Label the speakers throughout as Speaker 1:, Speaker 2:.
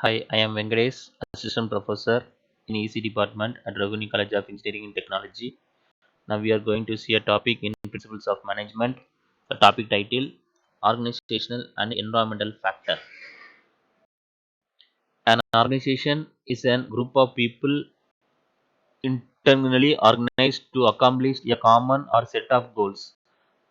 Speaker 1: Hi, I am Venkatesh, Assistant Professor in EC Department at Raguni College of Engineering and Technology. Now we are going to see a topic in Principles of Management. The topic title Organizational and Environmental Factor. An organization is a group of people internally organized to accomplish a common or set of goals.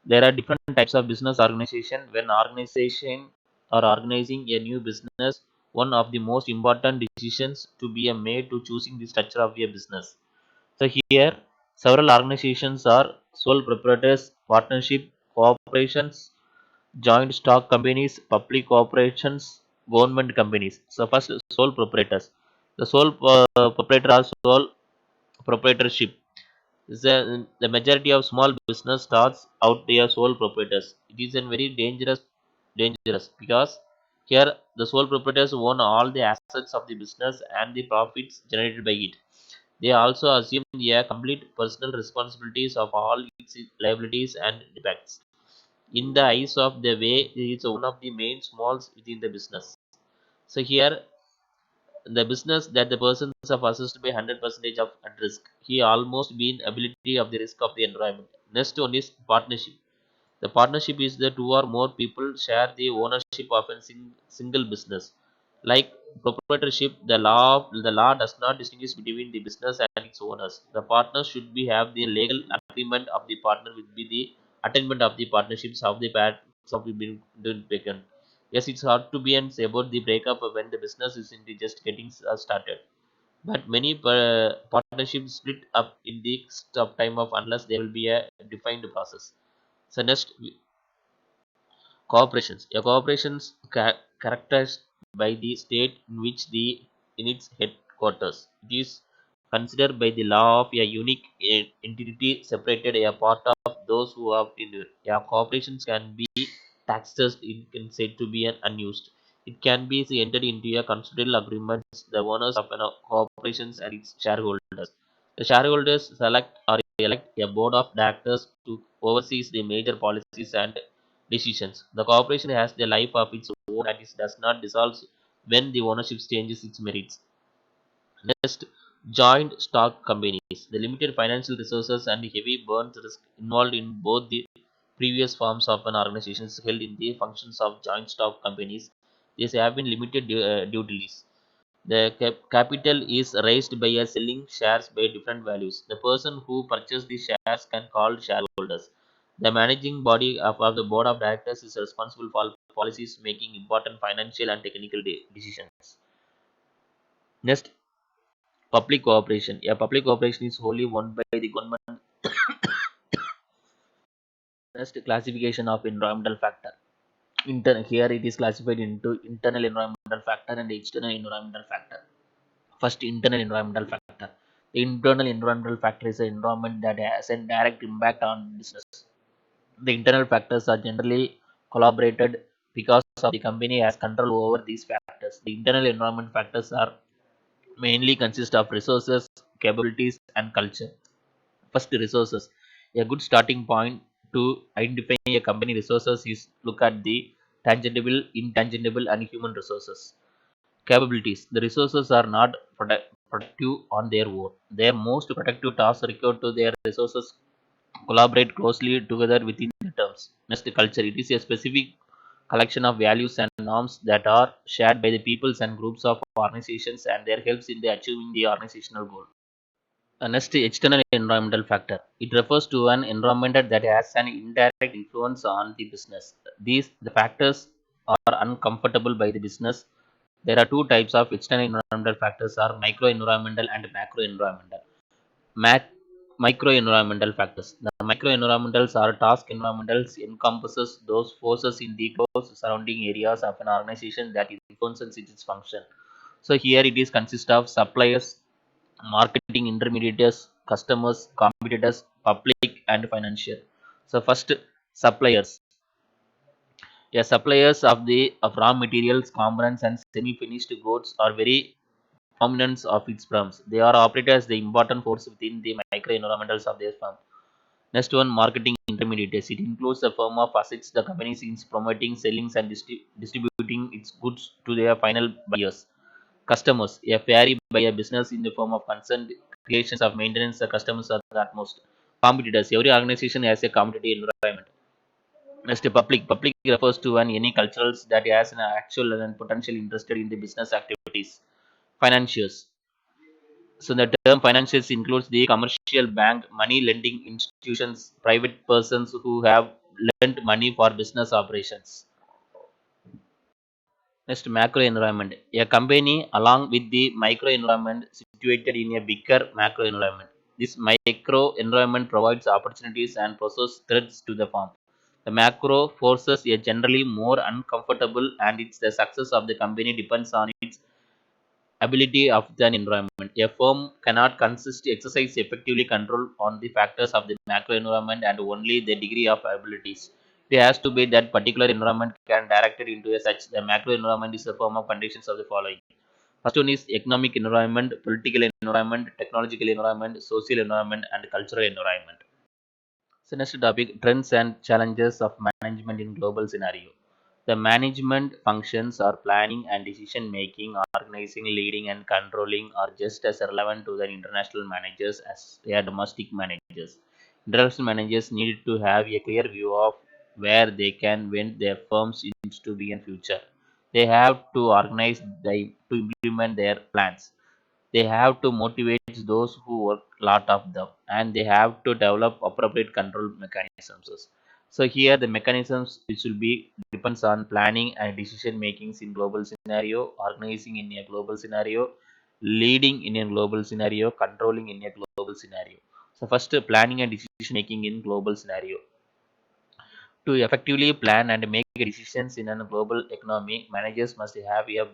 Speaker 1: There are different types of business organization. When organization or organizing a new business, one of the most important decisions to be made to choosing the structure of a business. So here, several organizations are sole proprietors, partnership, corporations, joint stock companies, public corporations, government companies. So first, sole proprietors. The sole proprietor or sole proprietorship the majority of small business starts out their sole proprietors. It is a very dangerous because here the sole proprietors own all the assets of the business and the profits generated by it. They also assume the complete personal responsibilities of all its liabilities and defects. In the eyes of the way, it is one of the main smalls within the business. So here the business that the persons are assessed by 100% of at risk. He almost been ability of the risk of the environment. Next one is partnership. The partnership is the two or more people share the ownership of a single business. Like proprietorship, the law does not distinguish between the business and its owners. The partners should be have the legal agreement of the partner with be the attainment of the partnerships of the parts of the been taken. Yes, it's hard to be and say about the breakup when the business is in the just getting started. But many partnerships split up in the stop time of unless there will be a defined process. So next, corporations. A corporations characterized by the state in which the in its headquarters. It is considered by the law of a unique entity separated a part of those who have in it. Yeah, corporations can be taxed in can said to be an unused. It can be entered into a considerable agreements the owners of an corporations and its shareholders. The shareholders select or elect a board of directors to oversee the major policies and decisions. The corporation has the life of its own and it does not dissolve when the ownership changes its merits. Next, joint stock companies. The limited financial resources and heavy burn risk involved in both the previous forms of an organization is held in the functions of joint stock companies. These have been limited duties. The capital is raised by a selling shares by different values. The person who purchased the shares can call shareholders. The managing body of the board of directors is responsible for policies making important financial and technical decisions. Next, public cooperation. A public cooperation is wholly owned by the government. Next, classification of environmental factor. Here it is classified into internal environmental factor and external environmental factor. First, internal environmental factor. The internal environmental factor is an environment that has a direct impact on business. The internal factors are generally collaborated because of the company has control over these factors. The internal environment factors are mainly consist of resources, capabilities, and culture. First, resources. A good starting point to identify a company resources is look at the tangible, intangible, and human resources. Capabilities. The resources are not productive on their own. Their most productive tasks require to their resources collaborate closely together within the terms. Next, culture. It is a specific collection of values and norms that are shared by the peoples and groups of organizations and their helps in the achieving the organizational goal. Next, external environmental factor. It refers to an environment that has an indirect influence on the business. These the factors are uncomfortable by the business. There are two types of external environmental factors: are micro environmental and macro environmental. Mac- Micro environmental factors. The micro environmentals are task environmentals encompasses those forces in the close surrounding areas of an organization that influences its function. So here it is consist of suppliers, marketing intermediaries, customers, competitors, public and financial. So first, suppliers. Yeah, suppliers of raw materials, components, and semi-finished goods are very prominence of its firms. They are operated as the important force within the micro-environmentals of their firm. Next one, marketing intermediaries. It includes a firm of assets the company is promoting, selling, and distributing its goods to their final buyers. Customers, a vary by a business in the form of concerned creations of maintenance. The customers are the utmost. Competitors, every organization has a competitive environment. Next, public refers to any culturals that has an actual and potential interested in the business activities. Financiers, so the term financials includes the commercial bank, money lending institutions, private persons who have lent money for business operations. Next, macro environment. A company along with the micro environment situated in a bigger macro environment. This micro environment provides opportunities and poses threats to the firm. The macro forces are generally more uncomfortable, and it's the success of the company depends on its ability of the environment. A firm cannot exercise effectively control on the factors of the macro environment and only the degree of abilities. It has to be that particular environment can direct it into a such. The macro environment is a form of conditions of the following. First one is economic environment, political environment, technological environment, social environment, and cultural environment. So next topic, trends and challenges of management in global scenario. The management functions are planning and decision making, organizing, leading and controlling are just as relevant to the international managers as they are domestic managers. International managers need to have a clear view of where they can win their firms into to be in future. They have to organize to implement their plans. They have to motivate those who work lot of them, and they have to develop appropriate control mechanisms. So here the mechanisms which will be depends on planning and decision makings in global scenario, organizing in a global scenario, leading in a global scenario, controlling in a global scenario. So first, planning and decision making in global scenario. To effectively plan and make decisions in a global economy, managers must have a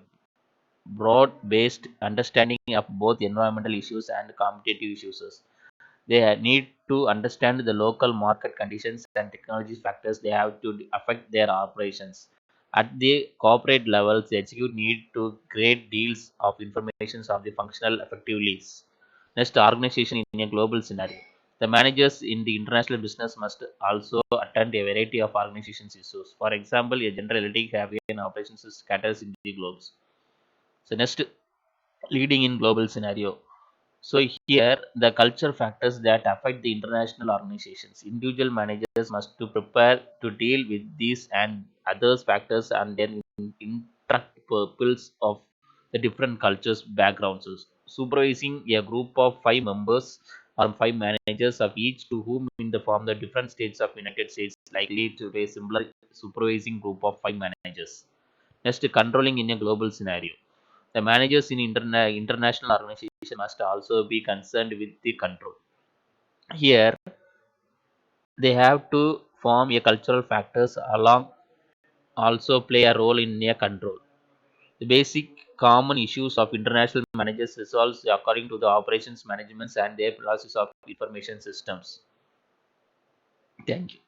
Speaker 1: broad-based understanding of both environmental issues and competitive issues. They need to understand the local market conditions and technology factors they have to affect their operations. At the corporate levels, the executive need to create deals of information of the functional effectiveness. Next, organization in a global scenario. The managers in the international business must also attend a variety of organizations issues. For example, a general electric have an operations scatters in the globes. So next, leading in global scenario. So here the culture factors that affect the international organizations. Individual managers must to prepare to deal with these and others factors and then interact purpose of the different cultures backgrounds. Supervising a group of five members or five managers of each to whom in the form the different states of United States likely to be a similar supervising group of five managers. Next, controlling in a global scenario. The managers in international organization must also be concerned with the control. Here, they have to form a cultural factors along also play a role in a control. The basic common issues of international managers resolves according to the operations management and their process of information systems. Thank you.